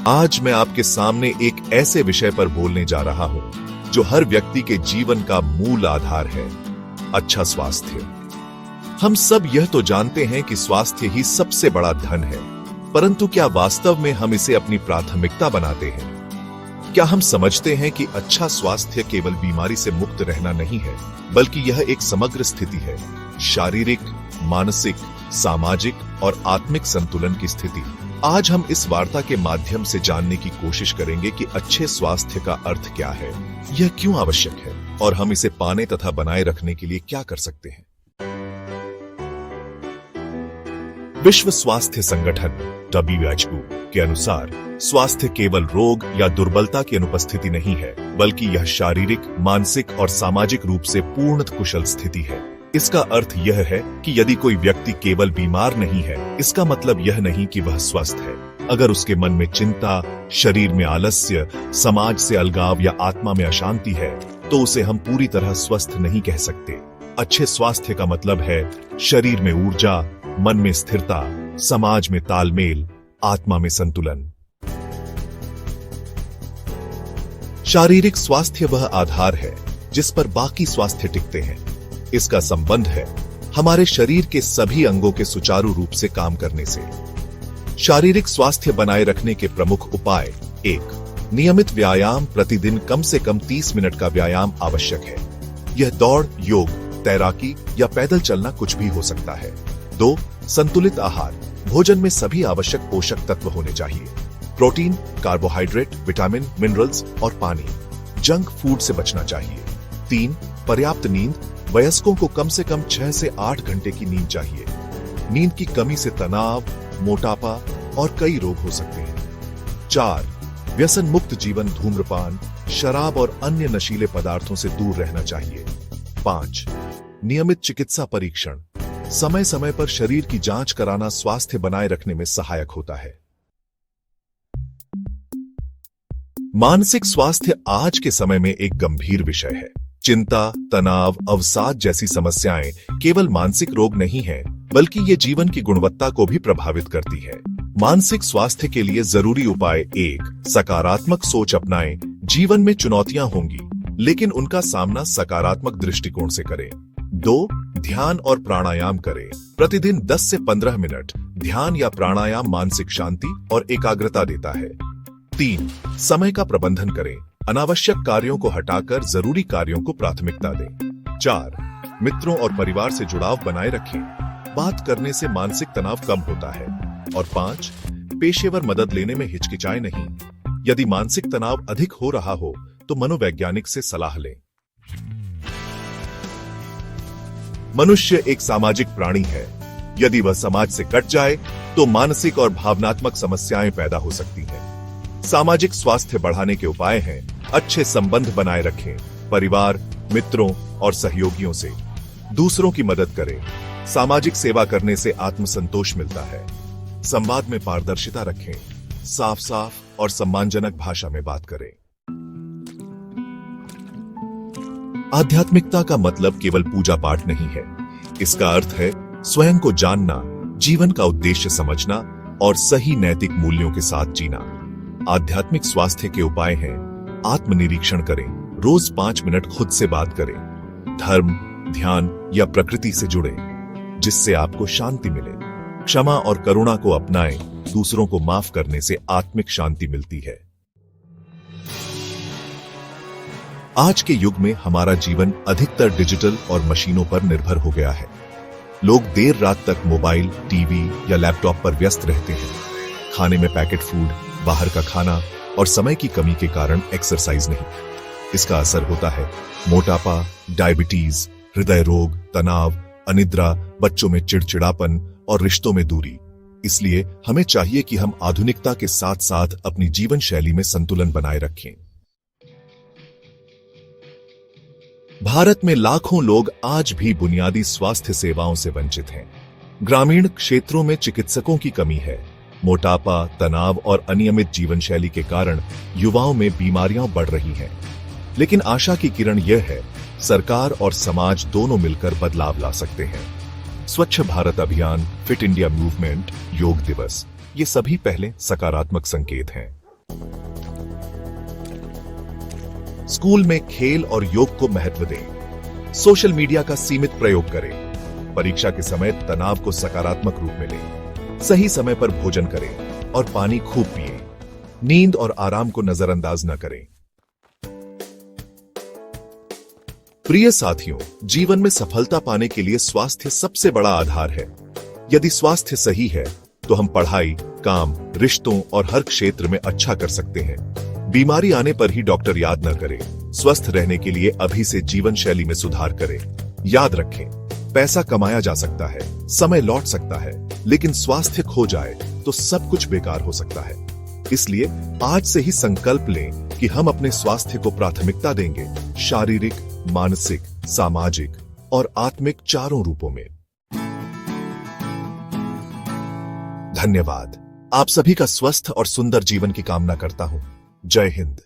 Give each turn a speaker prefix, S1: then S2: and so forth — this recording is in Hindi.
S1: आज मैं आपके सामने एक ऐसे विषय पर बोलने जा रहा हूं जो हर व्यक्ति के जीवन का मूल आधार है, अच्छा स्वास्थ्य। हम सब यह तो जानते हैं कि स्वास्थ्य ही सबसे बड़ा धन है, परंतु क्या वास्तव में हम इसे अपनी प्राथमिकता बनाते हैं? क्या हम समझते हैं कि अच्छा स्वास्थ्य केवल बीमारी से मुक्त रहना नहीं है, बल्कि यह एक समग्र स्थिति है, शारीरिक, मानसिक, सामाजिक और आत्मिक संतुलन की स्थिति। आज हम इस वार्ता के माध्यम से जानने की कोशिश करेंगे कि अच्छे स्वास्थ्य का अर्थ क्या है, यह क्यों आवश्यक है और हम इसे पाने तथा बनाए रखने के लिए क्या कर सकते हैं। विश्व स्वास्थ्य संगठन WHO के अनुसार स्वास्थ्य केवल रोग या दुर्बलता की अनुपस्थिति नहीं है, बल्कि यह शारीरिक, मानसिक और सामाजिक रूप से पूर्ण कुशल स्थिति है। इसका अर्थ यह है कि यदि कोई व्यक्ति केवल बीमार नहीं है, इसका मतलब यह नहीं कि वह स्वस्थ है। अगर उसके मन में चिंता, शरीर में आलस्य, समाज से अलगाव या आत्मा में अशांति है, तो उसे हम पूरी तरह स्वस्थ नहीं कह सकते। अच्छे स्वास्थ्य का मतलब है शरीर में ऊर्जा, मन में स्थिरता, समाज में तालमेल, आत्मा में संतुलन। शारीरिक स्वास्थ्य वह आधार है जिस पर बाकी स्वास्थ्य टिकते हैं। इसका संबंध है हमारे शरीर के सभी अंगों के सुचारू रूप से काम करने से। शारीरिक स्वास्थ्य बनाए रखने के प्रमुख उपाय: 1. नियमित व्यायाम। प्रतिदिन कम से कम 30 मिनट का व्यायाम आवश्यक है। यह दौड़, योग, तैराकी या पैदल चलना कुछ भी हो सकता है। 2. संतुलित आहार। भोजन में सभी आवश्यक पोषक तत्व होने चाहिए: प्रोटीन, कार्बोहाइड्रेट, विटामिन, मिनरल्स और पानी। जंक फूड से बचना चाहिए। 3. पर्याप्त नींद। वयस्कों को कम से कम 6 से 8 घंटे की नींद चाहिए। नींद की कमी से तनाव, मोटापा और कई रोग हो सकते हैं। 4. व्यसन मुक्त जीवन। धूम्रपान, शराब और अन्य नशीले पदार्थों से दूर रहना चाहिए। 5. नियमित चिकित्सा परीक्षण। समय समय पर शरीर की जांच कराना स्वास्थ्य बनाए रखने में सहायक होता है। मानसिक स्वास्थ्य आज के समय में एक गंभीर विषय है। चिंता, तनाव, अवसाद जैसी समस्याएं केवल मानसिक रोग नहीं हैं, बल्कि ये जीवन की गुणवत्ता को भी प्रभावित करती है। मानसिक स्वास्थ्य के लिए जरूरी उपाय: 1. सकारात्मक सोच अपनाएं। जीवन में चुनौतियां होंगी, लेकिन उनका सामना सकारात्मक दृष्टिकोण से करें। 2. ध्यान और प्राणायाम करें। प्रतिदिन 10 से 15 मिनट ध्यान या प्राणायाम मानसिक शांति और एकाग्रता देता है। 3. समय का प्रबंधन करें। अनावश्यक कार्यों को हटाकर जरूरी कार्यों को प्राथमिकता दें। 4. मित्रों और परिवार से जुड़ाव बनाए रखें। बात करने से मानसिक तनाव कम होता है। और 5. पेशेवर मदद लेने में हिचकिचाएं नहीं। यदि मानसिक तनाव अधिक हो रहा हो तो मनोवैज्ञानिक से सलाह लें। मनुष्य एक सामाजिक प्राणी है। यदि वह समाज से कट जाए तो मानसिक और भावनात्मक समस्याएं पैदा हो सकती हैं। सामाजिक स्वास्थ्य बढ़ाने के उपाय हैं: अच्छे संबंध बनाए रखें, परिवार, मित्रों और सहयोगियों से। दूसरों की मदद करें। सामाजिक सेवा करने से आत्मसंतोष मिलता है। संवाद में पारदर्शिता रखें। साफ साफ और सम्मानजनक भाषा में बात करें। आध्यात्मिकता का मतलब केवल पूजा पाठ नहीं है। इसका अर्थ है स्वयं को जानना, जीवन का उद्देश्य समझना और सही नैतिक मूल्यों के साथ जीना। आध्यात्मिक स्वास्थ्य के उपाय हैं: आत्मनिरीक्षण करें। रोज 5 मिनट खुद से बात करें। धर्म, ध्यान या प्रकृति से जुड़ें, जिससे आपको शांति मिले। क्षमा और करुणा को अपनाएं। दूसरों को माफ करने से आत्मिक शांति मिलती है। आज के युग में हमारा जीवन अधिकतर डिजिटल और मशीनों पर निर्भर हो गया है। लोग देर रात तक मोबाइल, टीवी या लैपटॉप पर व्यस्त रहते हैं। खाने में पैकेट फूड, बाहर का खाना और समय की कमी के कारण एक्सरसाइज नहीं। इसका असर होता है मोटापा, डायबिटीज, हृदय रोग, तनाव, अनिद्रा, बच्चों में चिड़चिड़ापन और रिश्तों में दूरी। इसलिए हमें चाहिए कि हम आधुनिकता के साथ साथ अपनी जीवन शैली में संतुलन बनाए रखें। भारत में लाखों लोग आज भी बुनियादी स्वास्थ्य सेवाओं से वंचित हैं। ग्रामीण क्षेत्रों में चिकित्सकों की कमी है। मोटापा, तनाव और अनियमित जीवन शैली के कारण युवाओं में बीमारियां बढ़ रही हैं। लेकिन आशा की किरण यह है, सरकार और समाज दोनों मिलकर बदलाव ला सकते हैं। स्वच्छ भारत अभियान, फिट इंडिया मूवमेंट, योग दिवस, ये सभी पहले सकारात्मक संकेत हैं। स्कूल में खेल और योग को महत्व दें। सोशल मीडिया का सीमित प्रयोग करें। परीक्षा के समय तनाव को सकारात्मक रूप में लें। सही समय पर भोजन करें और पानी खूब पिएं। नींद और आराम को नजरअंदाज न करें। प्रिय साथियों, जीवन में सफलता पाने के लिए स्वास्थ्य सबसे बड़ा आधार है। यदि स्वास्थ्य सही है तो हम पढ़ाई, काम, रिश्तों और हर क्षेत्र में अच्छा कर सकते हैं। बीमारी आने पर ही डॉक्टर याद न करें। स्वस्थ रहने के लिए अभी से जीवन शैली में सुधार करें। याद रखें, पैसा कमाया जा सकता है, समय लौट सकता है, लेकिन स्वास्थ्य खो जाए तो सब कुछ बेकार हो सकता है। इसलिए आज से ही संकल्प लें कि हम अपने स्वास्थ्य को प्राथमिकता देंगे, शारीरिक, मानसिक, सामाजिक और आत्मिक चारों रूपों में। धन्यवाद। आप सभी का स्वस्थ और सुंदर जीवन की कामना करता हूं। जय हिंद।